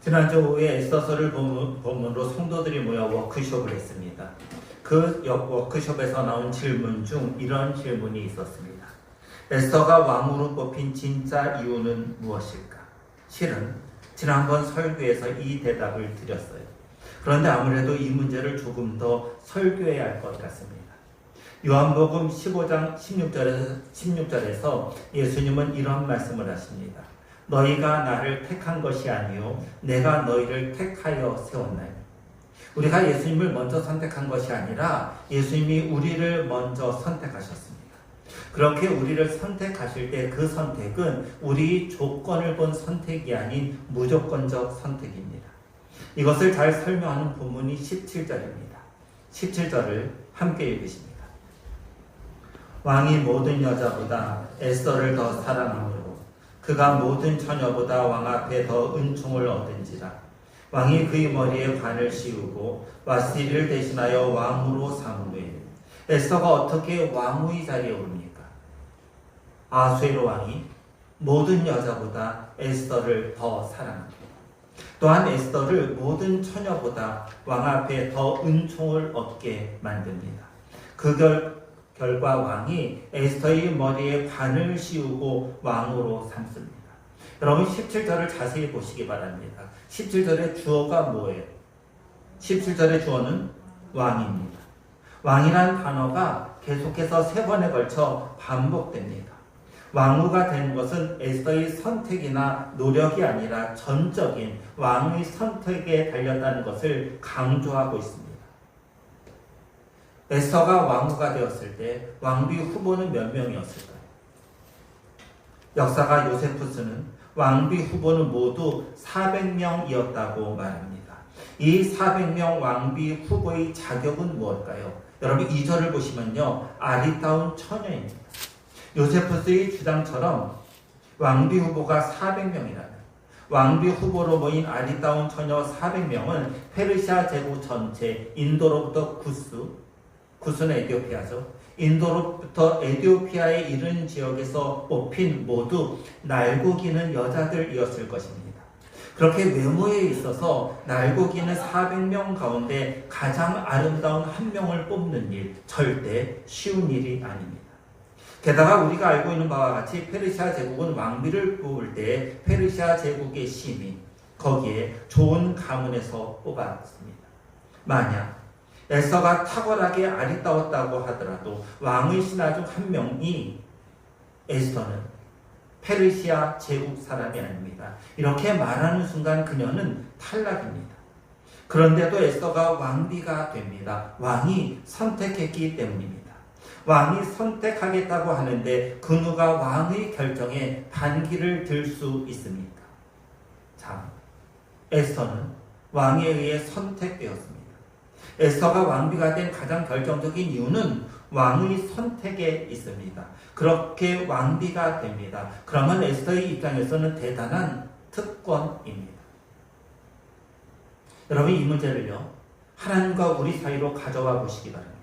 지난주 오후에 에스더서를 본문으로 성도들이 모여 워크숍을 했습니다. 그 워크숍에서 나온 질문 중 이런 질문이 있었습니다. 에스더가 왕으로 뽑힌 진짜 이유는 무엇일까? 실은 지난번 설교에서 이 대답을 드렸어요. 그런데 아무래도 이 문제를 조금 더 설교해야 할 것 같습니다. 요한복음 15장 16절에서 예수님은 이런 말씀을 하십니다. 너희가 나를 택한 것이 아니요 내가 너희를 택하여 세웠나니. 우리가 예수님을 먼저 선택한 것이 아니라 예수님이 우리를 먼저 선택하셨습니다. 그렇게 우리를 선택하실 때 그 선택은 우리 조건을 본 선택이 아닌 무조건적 선택입니다. 이것을 잘 설명하는 본문이 17절입니다. 17절을 함께 읽으십니다. 왕이 모든 여자보다 에스더를 더 사랑함으로 그가 모든 처녀보다 왕 앞에 더 은총을 얻은지라. 왕이 그의 머리에 관을 씌우고 와스티를 대신하여 왕으로 삼으되 에스더가 어떻게 왕의 자리에 오릅니까? 아수에로 왕이 모든 여자보다 에스더를 더 사랑합니다. 또한 에스더를 모든 처녀보다 왕 앞에 더 은총을 얻게 만듭니다. 그 결과 왕이 에스더의 머리에 관을 씌우고 왕으로 삼습니다. 여러분 17절을 자세히 보시기 바랍니다. 17절의 주어가 뭐예요? 17절의 주어는 왕입니다. 왕이란 단어가 계속해서 3번에 걸쳐 반복됩니다. 왕후가 된 것은 에스더의 선택이나 노력이 아니라 전적인 왕의 선택에 달렸다는 것을 강조하고 있습니다. 에스더가 왕후가 되었을 때 왕비 후보는 몇 명이었을까요? 역사가 요세푸스는 왕비 후보는 모두 400명이었다고 말합니다. 이 400명 왕비 후보의 자격은 무엇일까요? 여러분 2절을 보시면요. 아리따운 처녀입니다. 요세푸스의 주장처럼 왕비 후보가 400명이라면 왕비 후보로 모인 아리따운 처녀 400명은 페르시아 제국 전체 인도로부터 구스는 에티오피아죠. 인도로부터 에티오피아에 이른 지역에서 뽑힌 모두 날고 기는 여자들이었을 것입니다. 그렇게 외모에 있어서 날고 기는 400명 가운데 가장 아름다운 한 명을 뽑는 일, 절대 쉬운 일이 아닙니다. 게다가 우리가 알고 있는 바와 같이 페르시아 제국은 왕비를 뽑을 때 페르시아 제국의 심이 거기에 좋은 가문에서 뽑았습니다. 만약 에스더가 탁월하게 아리따웠다고 하더라도 왕의 신하 중 한 명이 에스더는 페르시아 제국 사람이 아닙니다. 이렇게 말하는 순간 그녀는 탈락입니다. 그런데도 에스더가 왕비가 됩니다. 왕이 선택했기 때문입니다. 왕이 선택하겠다고 하는데 그 누가 왕의 결정에 반기를 들 수 있습니까? 자, 에스더는 왕에 의해 선택되었습니다. 에스더가 왕비가 된 가장 결정적인 이유는 왕의 선택에 있습니다. 그렇게 왕비가 됩니다. 그러면 에스더의 입장에서는 대단한 특권입니다. 여러분 이 문제를요. 하나님과 우리 사이로 가져와 보시기 바랍니다.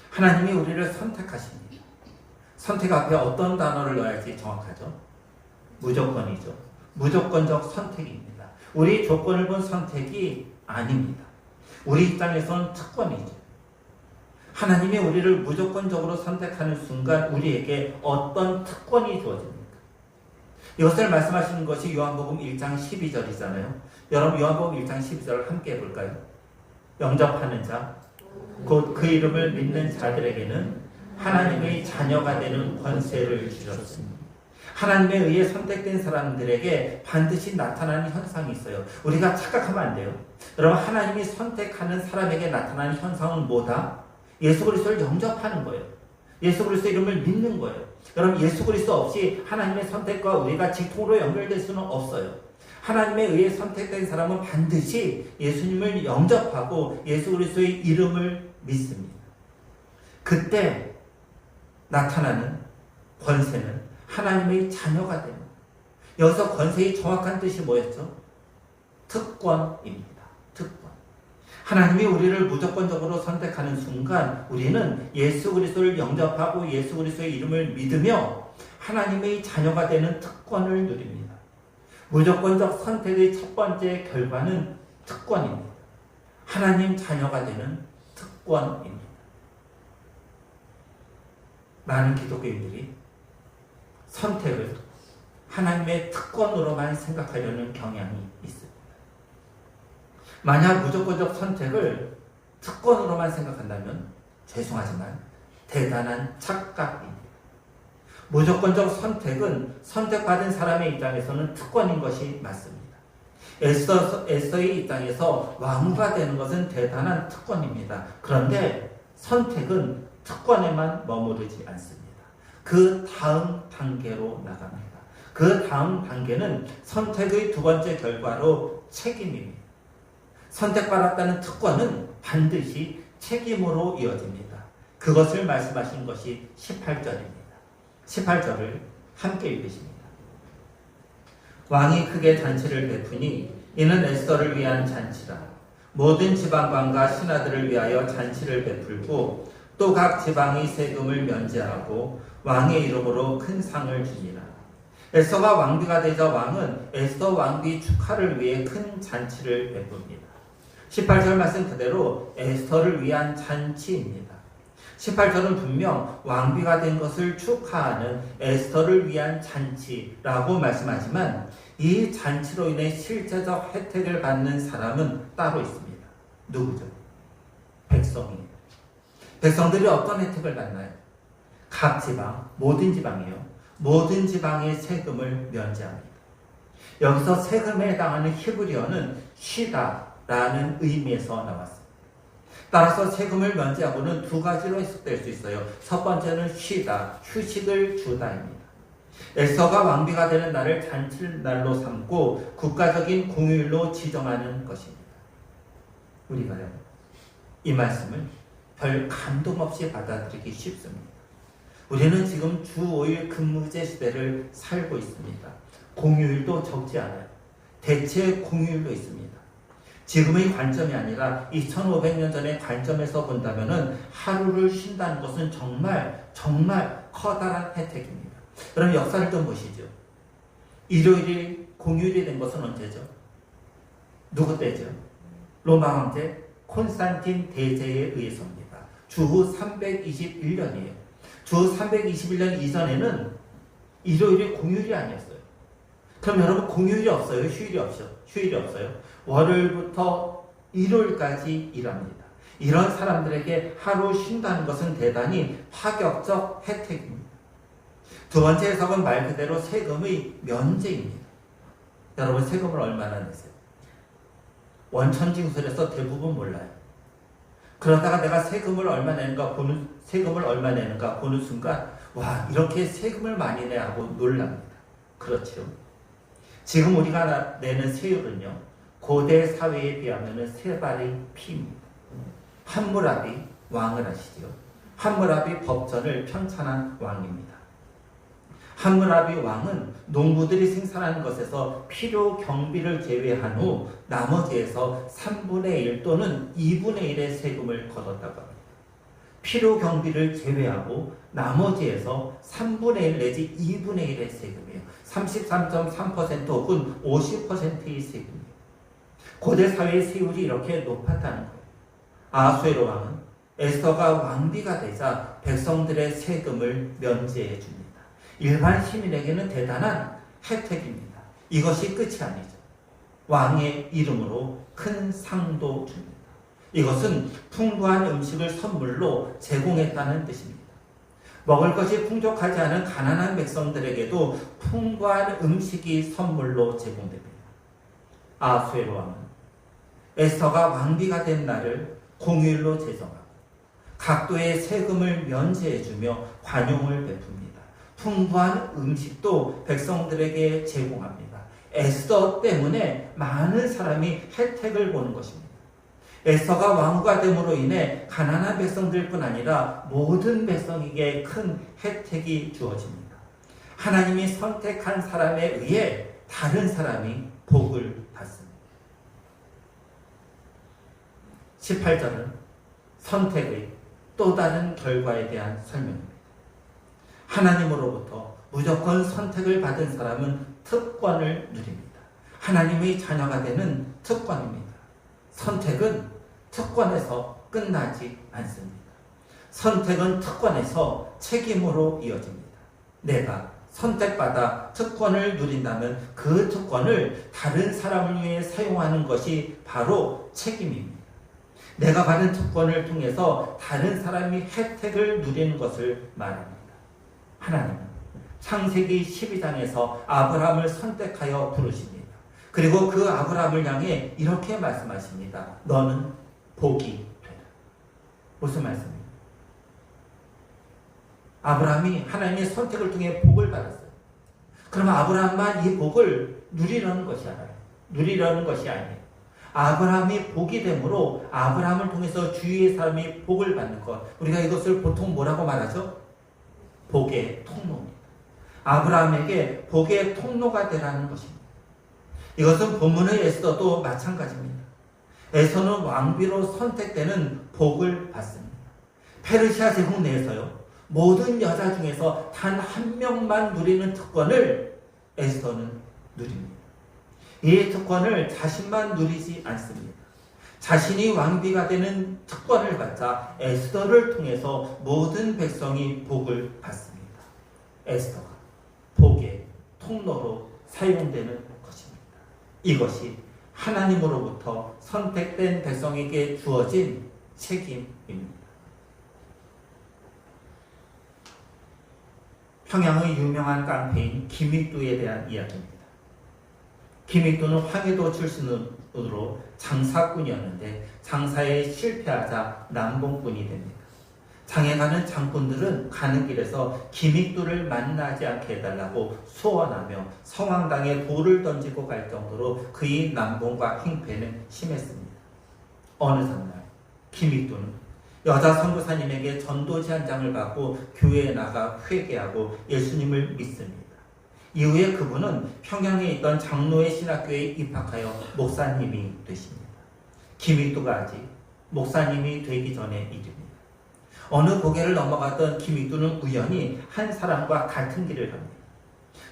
하나님이 우리를 선택하십니다. 선택 앞에 어떤 단어를 넣어야지 정확하죠? 무조건이죠. 무조건적 선택입니다. 우리 조건을 본 선택이 아닙니다. 우리 입장에서는 특권이죠. 하나님이 우리를 무조건적으로 선택하는 순간 우리에게 어떤 특권이 주어집니까? 이것을 말씀하시는 것이 요한복음 1장 12절이잖아요. 여러분 요한복음 1장 12절을 함께 해볼까요? 영접하는 자, 곧 그 이름을 믿는 자들에게는 하나님의 자녀가 되는 권세를 주셨습니다. 하나님에 의해 선택된 사람들에게 반드시 나타나는 현상이 있어요. 우리가 착각하면 안 돼요. 여러분 하나님이 선택하는 사람에게 나타나는 현상은 뭐다? 예수 그리스도를 영접하는 거예요. 예수 그리스도 이름을 믿는 거예요. 여러분 예수 그리스도 없이 하나님의 선택과 우리가 직통으로 연결될 수는 없어요. 하나님에 의해 선택된 사람은 반드시 예수님을 영접하고 예수 그리스도의 이름을 믿습니다. 그때 나타나는 권세는 하나님의 자녀가 됩니다. 여기서 권세의 정확한 뜻이 뭐였죠? 특권입니다. 특권. 하나님이 우리를 무조건적으로 선택하는 순간 우리는 예수 그리스도를 영접하고 예수 그리스도의 이름을 믿으며 하나님의 자녀가 되는 특권을 누립니다. 무조건적 선택의 첫 번째 결과는 특권입니다. 하나님 자녀가 되는 특권입니다. 많은 기독교인들이 선택을 하나님의 특권으로만 생각하려는 경향이 있습니다. 만약 무조건적 선택을 특권으로만 생각한다면 죄송하지만 대단한 착각입니다. 무조건적 선택은 선택받은 사람의 입장에서는 특권인 것이 맞습니다. 에스더의 입장에서 왕후가 되는 것은 대단한 특권입니다. 그런데 선택은 특권에만 머무르지 않습니다. 그 다음 단계로 나갑니다. 그 다음 단계는 선택의 두 번째 결과로 책임입니다. 선택받았다는 특권은 반드시 책임으로 이어집니다. 그것을 말씀하신 것이 18절입니다. 18절을 함께 읽으십니다. 왕이 크게 잔치를 베푸니 이는 에스더를 위한 잔치라. 모든 지방관과 신하들을 위하여 잔치를 베풀고 또 각 지방이 세금을 면제하고 왕의 이름으로 큰 상을 주니라. 에스더가 왕비가 되자 왕은 에스더 왕비 축하를 위해 큰 잔치를 베풉니다. 18절 말씀 그대로 에스더를 위한 잔치입니다. 18절은 분명 왕비가 된 것을 축하하는 에스더를 위한 잔치라고 말씀하지만 이 잔치로 인해 실제적 혜택을 받는 사람은 따로 있습니다. 누구죠? 백성이에요. 백성들이 어떤 혜택을 받나요? 각 지방, 모든 지방이요. 모든 지방의 세금을 면제합니다. 여기서 세금에 해당하는 히브리어는 쉬다라는 의미에서 나왔습니다. 따라서 세금을 면제하고는 두 가지로 해석될 수 있어요. 첫 번째는 쉬다, 휴식을 주다입니다. 에스더가 왕비가 되는 날을 잔치날로 삼고 국가적인 공휴일로 지정하는 것입니다. 우리가요, 이 말씀을 별 감동 없이 받아들이기 쉽습니다. 우리는 지금 주 5일 근무제 시대를 살고 있습니다. 공휴일도 적지 않아요. 대체 공휴일도 있습니다. 지금의 관점이 아니라 2500년 전의 관점에서 본다면 하루를 쉰다는 것은 정말 커다란 혜택입니다. 그럼 역사를 좀 보시죠. 일요일이 공휴일이 된 것은 언제죠? 누구 때죠? 로마 황제 콘스탄틴 대제에 의해서입니다. 주후 321년이에요. 주 321년 이전에는 일요일이 공휴일이 아니었어요. 그럼 여러분 공휴일이 없어요? 휴일이 없어요? 월요일부터 일요일까지 일합니다. 이런 사람들에게 하루 쉰다는 것은 대단히 파격적 혜택입니다. 두 번째 해석은 말 그대로 세금의 면제입니다. 여러분 세금을 얼마나 내세요? 원천징수에서 대부분 몰라요. 그러다가 내가 세금을 얼마 내는가 보는 순간 와, 이렇게 세금을 많이 내야 하고 놀랍니다. 그렇죠. 지금 우리가 내는 세율은요, 고대 사회에 비하면 세 발의 피입니다. 함무라비 왕을 아시죠? 함무라비 법전을 편찬한 왕입니다. 함무라비 왕은 농부들이 생산하는 것에서 필요 경비를 제외한 후 나머지에서 3분의 1 또는 2분의 1의 세금을 걷었다고 합니다. 필요 경비를 제외하고 나머지에서 3분의 1 내지 2분의 1의 세금이에요. 33.3% 혹은 50%의 세금이에요. 고대 사회의 세율이 이렇게 높았다는 거예요. 아하수에로 왕은 에스더가 왕비가 되자 백성들의 세금을 면제해 줍니다. 일반 시민에게는 대단한 혜택입니다. 이것이 끝이 아니죠. 왕의 이름으로 큰 상도 줍니다. 이것은 풍부한 음식을 선물로 제공했다는 뜻입니다. 먹을 것이 풍족하지 않은 가난한 백성들에게도 풍부한 음식이 선물로 제공됩니다. 아하수에로 왕은 에스더가 왕비가 된 날을 공휴일로 제정하고 각도의 세금을 면제해주며 관용을 베풉니다. 풍부한 음식도 백성들에게 제공합니다. 에스더 때문에 많은 사람이 혜택을 보는 것입니다. 에스더가 왕후가 됨으로 인해 가난한 백성들뿐 아니라 모든 백성에게 큰 혜택이 주어집니다. 하나님이 선택한 사람에 의해 다른 사람이 복을 받습니다. 18절은 선택의 또 다른 결과에 대한 설명입니다. 하나님으로부터 무조건 선택을 받은 사람은 특권을 누립니다. 하나님의 자녀가 되는 특권입니다. 선택은 특권에서 끝나지 않습니다. 선택은 특권에서 책임으로 이어집니다. 내가 선택받아 특권을 누린다면 그 특권을 다른 사람을 위해 사용하는 것이 바로 책임입니다. 내가 받은 특권을 통해서 다른 사람이 혜택을 누리는 것을 말합니다. 하나님은 창세기 12장에서 아브라함을 선택하여 부르십니다. 그리고 그 아브라함을 향해 이렇게 말씀하십니다. 너는 복이 되라. 무슨 말씀입니까? 아브라함이 하나님의 선택을 통해 복을 받았어요. 그러면 아브라함만 이 복을 누리려는 것이 아니에요. 누리려는 것이 아니에요. 아브라함이 복이 되므로 아브라함을 통해서 주위의 사람이 복을 받는 것. 우리가 이것을 보통 뭐라고 말하죠? 복의 통로입니다. 아브라함에게 복의 통로가 되라는 것입니다. 이것은 본문의 에스더도 마찬가지입니다. 에스더는 왕비로 선택되는 복을 받습니다. 페르시아 제국 내에서요, 모든 여자 중에서 단 한 명만 누리는 특권을 에스더는 누립니다. 이 특권을 자신만 누리지 않습니다. 자신이 왕비가 되는 특권을 받자 에스더를 통해서 모든 백성이 복을 받습니다. 에스더가 복의 통로로 사용되는 것입니다. 이것이 하나님으로부터 선택된 백성에게 주어진 책임입니다. 평양의 유명한 깡패인 김익두에 대한 이야기입니다. 김익두는 황해도 출신으로 장사꾼이었는데 장사에 실패하자 남봉꾼이 됩니다. 장에 가는 장꾼들은 가는 길에서 김익두를 만나지 않게 해달라고 소원하며 성황당에 돌을 던지고 갈 정도로 그의 남봉과 행패는 심했습니다. 어느 장날 김익두는 여자 선교사님에게 전도지 한 장을 받고 교회에 나가 회개하고 예수님을 믿습니다. 이후에 그분은 평양에 있던 장로의 신학교에 입학하여 목사님이 되십니다. 김익두가 아직 목사님이 되기 전의 일입니다. 어느 고개를 넘어가던 김익두는 우연히 한 사람과 같은 길을 갑니다.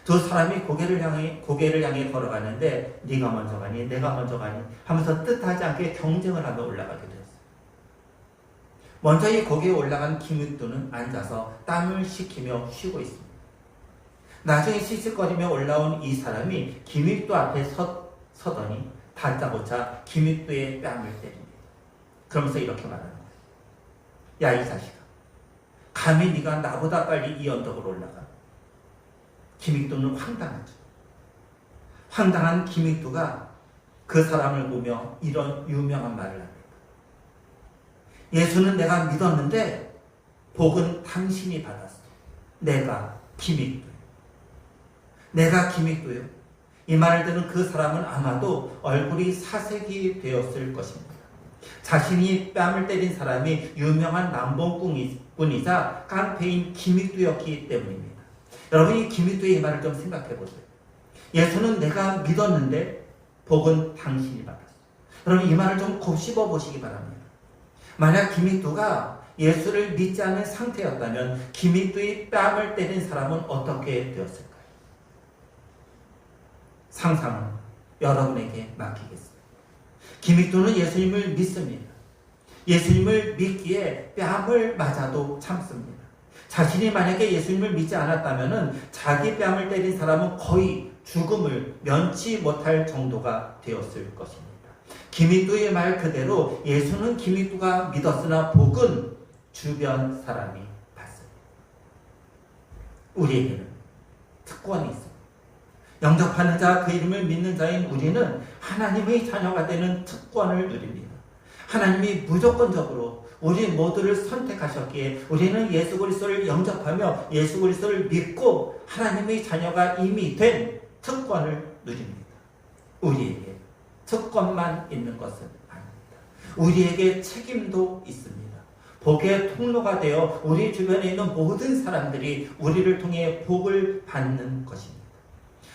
두 사람이 고개를 향해 걸어가는데 네가 먼저 가니 내가 먼저 가니 하면서 뜻하지 않게 경쟁을 하며 올라가게 되었어요. 먼저 이 고개에 올라간 김익두는 앉아서 땀을 식히며 쉬고 있습니다. 나중에 씩씩거리며 올라온 이 사람이 김익두 앞에 서더니 다짜고짜 김익두의 뺨을 때립니다. 그러면서 이렇게 말합니다. 야, 이 자식아, 감히 네가 나보다 빨리 이 언덕으로 올라가? 김익두는 황당하죠. 황당한 김익두가 그 사람을 보며 이런 유명한 말을 합니다. 예수는 내가 믿었는데 복은 당신이 받았어. 내가 김익두요. 내가 김익두요. 이 말을 듣는 그 사람은 아마도 얼굴이 사색이 되었을 것입니다. 자신이 뺨을 때린 사람이 유명한 남봉꾼이자 깡패인 김익두였기 때문입니다. 여러분, 이 김익두의 이 말을 좀 생각해 보세요. 예수는 내가 믿었는데 복은 당신이 받았어. 여러분, 이 말을 좀 곱씹어 보시기 바랍니다. 만약 김익두가 예수를 믿지 않은 상태였다면 김익두의 뺨을 때린 사람은 어떻게 되었을까요? 상상은 여러분에게 맡기겠습니다. 김익두는 예수님을 믿습니다. 예수님을 믿기에 뺨을 맞아도 참습니다. 자신이 만약에 예수님을 믿지 않았다면 자기 뺨을 때린 사람은 거의 죽음을 면치 못할 정도가 되었을 것입니다. 김익두의 말 그대로 예수는 김익두가 믿었으나 복은 주변 사람이 받습니다. 우리에게는 특권이 있습니다. 영접하는 자, 그 이름을 믿는 자인 우리는 하나님의 자녀가 되는 특권을 누립니다. 하나님이 무조건적으로 우리 모두를 선택하셨기에 우리는 예수 그리스도를 영접하며 예수 그리스도를 믿고 하나님의 자녀가 이미 된 특권을 누립니다. 우리에게 특권만 있는 것은 아닙니다. 우리에게 책임도 있습니다. 복의 통로가 되어 우리 주변에 있는 모든 사람들이 우리를 통해 복을 받는 것입니다.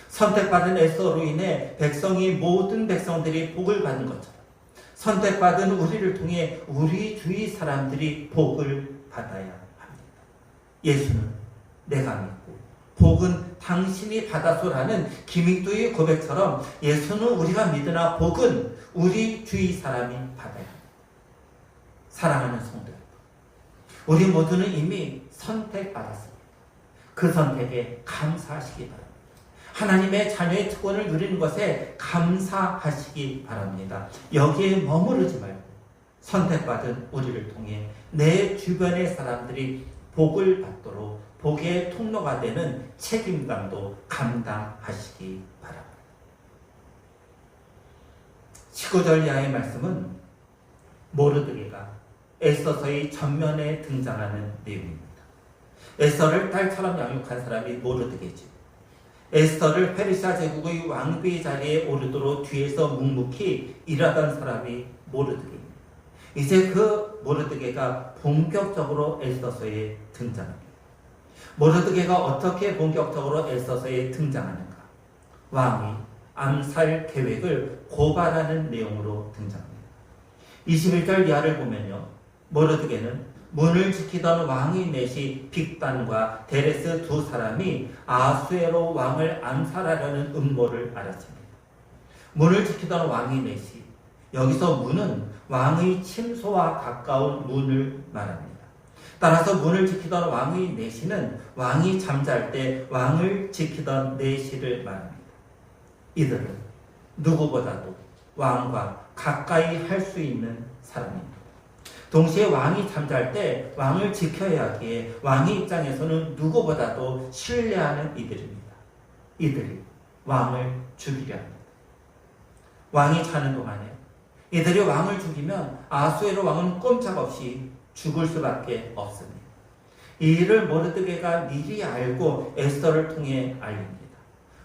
선택받은 에스더로 인해 모든 백성들이 복을 받는 것처럼 선택받은 우리를 통해 우리 주위 사람들이 복을 받아야 합니다. 예수는 내가 믿고 복은 당신이 받아소라는 김익도의 고백처럼 예수는 우리가 믿으나 복은 우리 주위 사람이 받아야 합니다. 사랑하는 성도 여러분, 우리 모두는 이미 선택받았습니다. 그 선택에 감사하시기 바랍니다. 하나님의 자녀의 특권을 누리는 것에 감사하시기 바랍니다. 여기에 머무르지 말고 선택받은 우리를 통해 내 주변의 사람들이 복을 받도록 복의 통로가 되는 책임감도 감당하시기 바랍니다. 19절 이하의 말씀은 모르드게가 에스더서의 전면에 등장하는 내용입니다. 에스더를 딸처럼 양육한 사람이 모르드게죠. 에스더를 페르시아 제국의 왕비 자리에 오르도록 뒤에서 묵묵히 일하던 사람이 모르드게입니다. 이제 그 모르드게가 본격적으로 에스더서에 등장합니다. 모르드게가 어떻게 본격적으로 에스더서에 등장하는가? 왕이 암살 계획을 고발하는 내용으로 등장합니다. 21절 이하를 보면요, 모르드게는 문을 지키던 왕의 넷이 빅단과 데레스 두 사람이 아수에로 왕을 암살하려는 음모를 알았습니다. 문을 지키던 왕의 넷이, 여기서 문은 왕의 침소와 가까운 문을 말합니다. 따라서 문을 지키던 왕의 내시는 왕이 잠잘 때 왕을 지키던 내시를 말합니다. 이들은 누구보다도 왕과 가까이 할 수 있는 사람입니다. 동시에 왕이 잠잘 때 왕을 지켜야 하기에 왕의 입장에서는 누구보다도 신뢰하는 이들입니다. 이들이 왕을 죽이려 합니다. 왕이 자는 동안에 이들이 왕을 죽이면 아수에로 왕은 꼼짝없이 죽을 수밖에 없습니다. 이 일을 모르드게가 미리 알고 에스더를 통해 알립니다.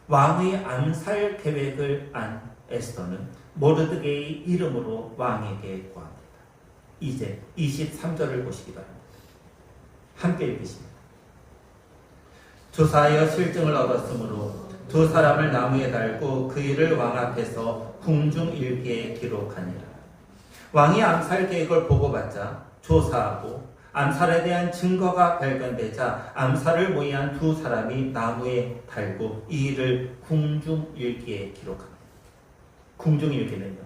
왕의 암살 계획을 안 에스더는 모르드게의 이름으로 왕에게 구합니다. 이제 23절을 보시기 바랍니다. 함께 읽으십니다. 조사하여 실증을 얻었으므로 두 사람을 나무에 달고 그 일을 왕 앞에서 궁중일기에 기록하니라. 왕이 암살 계획을 보고받자 조사하고 암살에 대한 증거가 발견되자 암살을 모의한 두 사람이 나무에 달고 이 일을 궁중일기에 기록합니다. 궁중일기는요,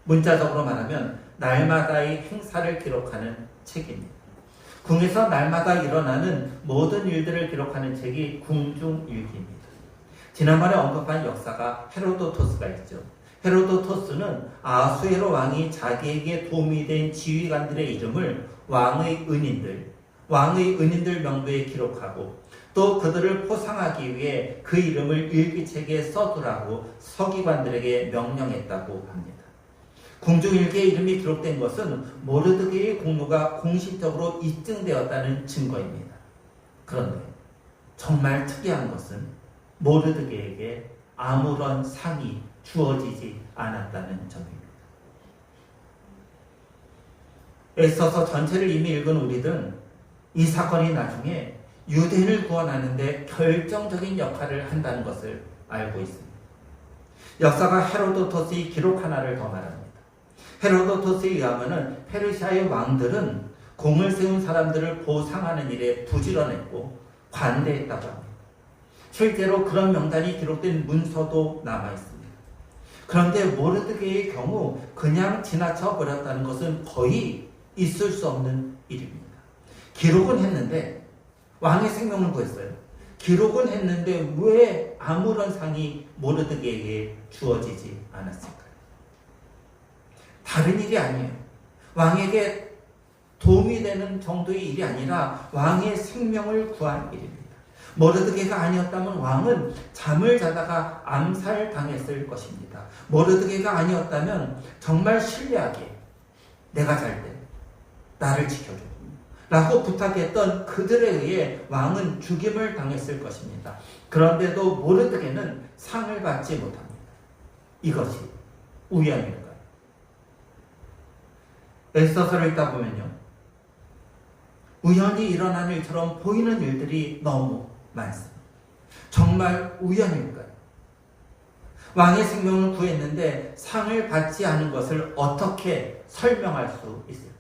문자적으로 말하면 날마다의 행사를 기록하는 책입니다. 궁에서 날마다 일어나는 모든 일들을 기록하는 책이 궁중일기입니다. 지난번에 언급한 역사가 헤로도토스가 있죠. 헤로도토스는 아수에로 왕이 자기에게 도움이 된 지휘관들의 이름을 왕의 은인들 명부에 기록하고 또 그들을 포상하기 위해 그 이름을 일기책에 써두라고 서기관들에게 명령했다고 합니다. 궁중일기의 이름이 기록된 것은 모르드게의 공로가 공식적으로 입증되었다는 증거입니다. 그런데 정말 특이한 것은 모르드게에게 아무런 상이 주어지지 않았다는 점입니다. 에스더서 전체를 이미 읽은 우리들은 이 사건이 나중에 유대인을 구원하는 데 결정적인 역할을 한다는 것을 알고 있습니다. 역사가 헤로도토스의 기록 하나를 더 말합니다. 헤로도토스에 의하면 페르시아의 왕들은 공을 세운 사람들을 보상하는 일에 부지런했고 관대했다고 합니다. 실제로 그런 명단이 기록된 문서도 남아있습니다. 그런데 모르드게의 경우 그냥 지나쳐 버렸다는 것은 거의 있을 수 없는 일입니다. 기록은 했는데 왕의 생명을 구했어요. 기록은 했는데 왜 아무런 상이 모르드게에게 주어지지 않았을까요? 다른 일이 아니에요. 왕에게 도움이 되는 정도의 일이 아니라 왕의 생명을 구한 일입니다. 모르드게가 아니었다면 왕은 잠을 자다가 암살당했을 것입니다. 모르드게가 아니었다면 정말 신뢰하게 내가 잘 때 나를 지켜줘 라고 부탁했던 그들에 의해 왕은 죽임을 당했을 것입니다. 그런데도 모르드게는 상을 받지 못합니다. 이것이 우연일까요? 에스더서를 읽다 보면요, 우연히 일어난 일처럼 보이는 일들이 너무 많습니다. 정말 우연일까요? 왕의 생명을 구했는데 상을 받지 않은 것을 어떻게 설명할 수 있을까요?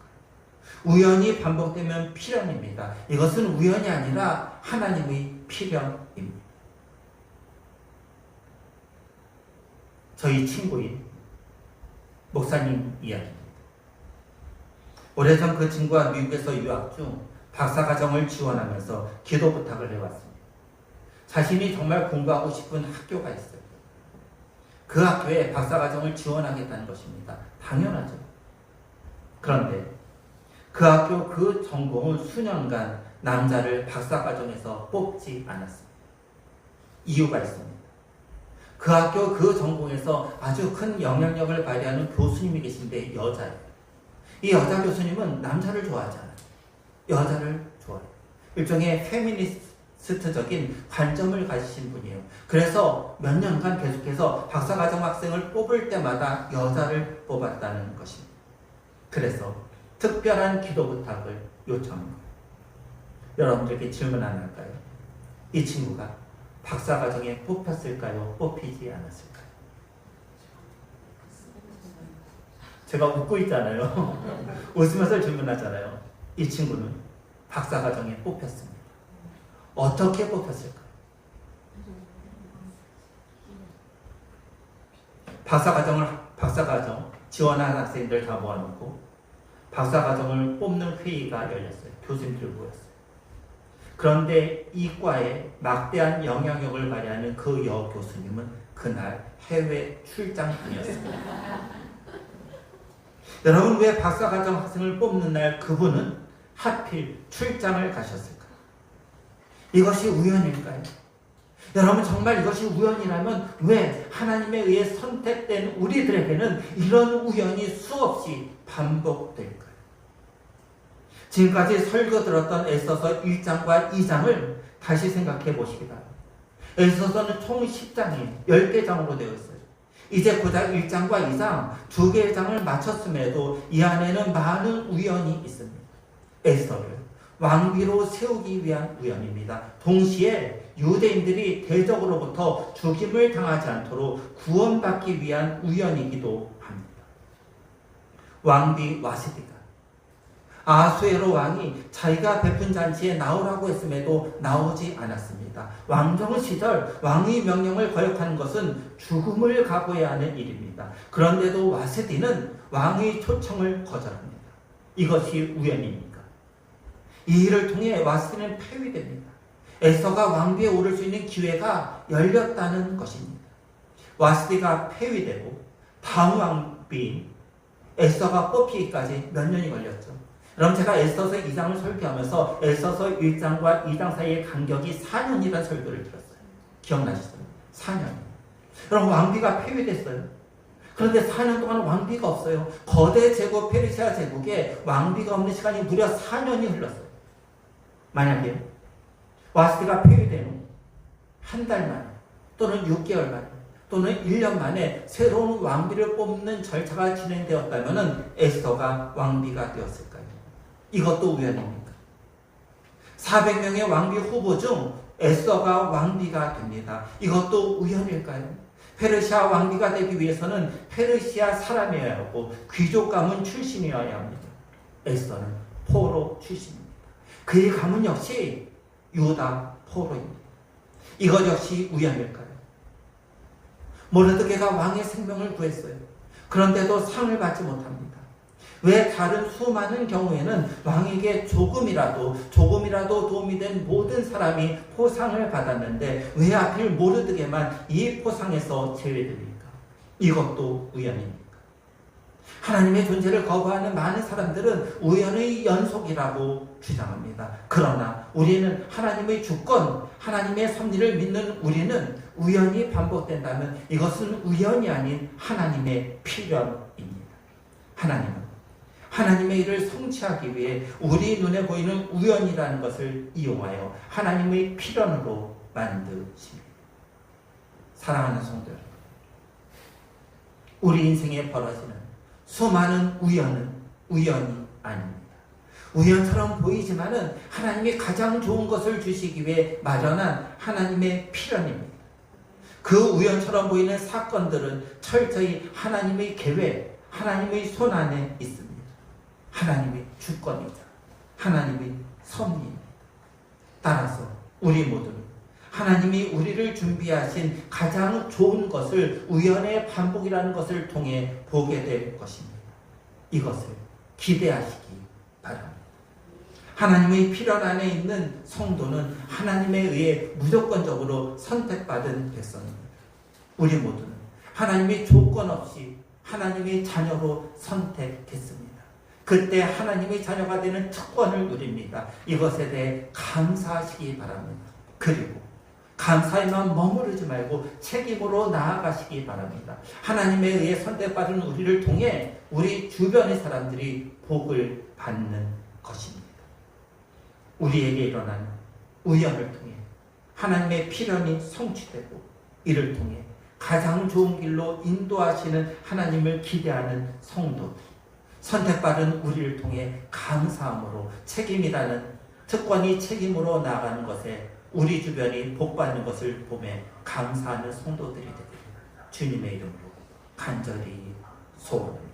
우연이 반복되면 필연입니다. 이것은 우연이 아니라 하나님의 필연입니다. 저희 친구인 목사님 이야기입니다. 오래전 그 친구가 미국에서 유학 중 박사과정을 지원하면서 기도 부탁을 해왔습니다. 자신이 정말 공부하고 싶은 학교가 있어요. 그 학교에 박사과정을 지원하겠다는 것입니다. 당연하죠. 그런데 그 학교 그 전공은 수년간 남자를 박사과정에서 뽑지 않았습니다. 이유가 있습니다. 그 학교 그 전공에서 아주 큰 영향력을 발휘하는 교수님이 계신데 여자예요. 이 여자 교수님은 남자를 좋아하지 않아요. 여자를 좋아해요. 일종의 페미니스트적인 관점을 가지신 분이에요. 그래서 몇 년간 계속해서 박사과정 학생을 뽑을 때마다 여자를 뽑았다는 것입니다. 그래서 특별한 기도 부탁을 요청한 거예요. 여러분들께 질문 하나 할까요? 이 친구가 박사과정에 뽑혔을까요? 뽑히지 않았을까요? 제가 웃고 있잖아요. 웃으면서 질문하잖아요. 이 친구는 박사과정에 뽑혔습니다. 어떻게 뽑혔을까요? 박사과정 지원한 학생들 다 모아놓고 박사과정을 뽑는 회의가 열렸어요. 교수님들 모였어요. 그런데 이 과에 막대한 영향력을 발휘하는 그 여교수님은 그날 해외 출장 중이었습니다. 여러분, 왜 박사과정 학생을 뽑는 날 그분은 하필 출장을 가셨을까요? 이것이 우연일까요? 여러분, 정말 이것이 우연이라면 왜 하나님에 의해 선택된 우리들에게는 이런 우연이 수없이 반복될까요? 지금까지 설교 들었던 에스더서 1장과 2장을 다시 생각해 보시기 바랍니다. 에스더서는 총 10장이 10개 장으로 되어 있어요. 이제 고작 1장과 2장 2개의 장을 마쳤음에도 이 안에는 많은 우연이 있습니다. 에스더를 왕비로 세우기 위한 우연입니다. 동시에 유대인들이 대적으로부터 죽임을 당하지 않도록 구원받기 위한 우연이기도 합니다. 왕비 와스디가 아수에로 왕이 자기가 베푼 잔치에 나오라고 했음에도 나오지 않았습니다. 왕정 시절 왕의 명령을 거역하는 것은 죽음을 각오해야 하는 일입니다. 그런데도 와스디는 왕의 초청을 거절합니다. 이것이 우연입니까? 이 일을 통해 와스디는 폐위됩니다. 에스더가 왕비에 오를 수 있는 기회가 열렸다는 것입니다. 와스디가 폐위되고 다음 왕비인 에스더가 뽑히기까지 몇 년이 걸렸죠. 그럼 제가 에스더서 2장을 설교하면서 에스더서 1장과 2장 사이의 간격이 4년이라는 설교를 들었어요. 기억나시죠? 4년. 그럼 왕비가 폐위됐어요. 그런데 4년 동안 왕비가 없어요. 거대 제국 페르시아 제국에 왕비가 없는 시간이 무려 4년이 흘렀어요. 만약에 와스디가 폐위된 후 한 달 만에 또는 6개월 만에 또는 1년 만에 새로운 왕비를 뽑는 절차가 진행되었다면 에스더가 왕비가 되었을까요? 이것도 우연입니까? 400명의 왕비 후보 중 에스더가 왕비가 됩니다. 이것도 우연일까요? 페르시아 왕비가 되기 위해서는 페르시아 사람이어야 하고 귀족 가문 출신이어야 합니다. 에스더는 포로 출신입니다. 그의 가문 역시 유다 포로입니다. 이것 역시 우연일까요? 모르드게가 왕의 생명을 구했어요. 그런데도 상을 받지 못합니다. 왜 다른 수많은 경우에는 왕에게 조금이라도 도움이 된 모든 사람이 포상을 받았는데 왜 하필 모르드게만 이 포상에서 제외됩니까? 이것도 우연입니까? 하나님의 존재를 거부하는 많은 사람들은 우연의 연속이라고 주장합니다. 그러나 우리는 하나님의 주권, 하나님의 섭리를 믿는 우리는 우연이 반복된다면 이것은 우연이 아닌 하나님의 필연입니다. 하나님은 하나님의 일을 성취하기 위해 우리 눈에 보이는 우연이라는 것을 이용하여 하나님의 필연으로 만드십니다. 사랑하는 성도 여러분, 우리 인생에 벌어지는 수많은 우연은 우연이 아닙니다. 우연처럼 보이지만은 하나님이 가장 좋은 것을 주시기 위해 마련한 하나님의 필연입니다. 그 우연처럼 보이는 사건들은 철저히 하나님의 계획, 하나님의 손 안에 있습니다. 하나님의 주권이자 하나님의 섭리입니다. 따라서 우리 모두는 하나님이 우리를 준비하신 가장 좋은 것을 우연의 반복이라는 것을 통해 보게 될 것입니다. 이것을 기대하시기 바랍니다. 하나님의 필연 안에 있는 성도는 하나님에 의해 무조건적으로 선택받은 백성입니다. 우리 모두는 하나님이 조건 없이 하나님의 자녀로 선택했습니다. 그때 하나님의 자녀가 되는 특권을 누립니다. 이것에 대해 감사하시기 바랍니다. 그리고 감사에만 머무르지 말고 책임으로 나아가시기 바랍니다. 하나님에 의해 선택받은 우리를 통해 우리 주변의 사람들이 복을 받는 것입니다. 우리에게 일어난 우연을 통해 하나님의 필연이 성취되고 이를 통해 가장 좋은 길로 인도하시는 하나님을 기대하는 성도들, 선택받은 우리를 통해 감사함으로 책임이라는 특권이 책임으로 나아가는 것에 우리 주변이 복받는 것을 보며 감사하는 성도들이 되길 주님의 이름으로 간절히 소원합니다.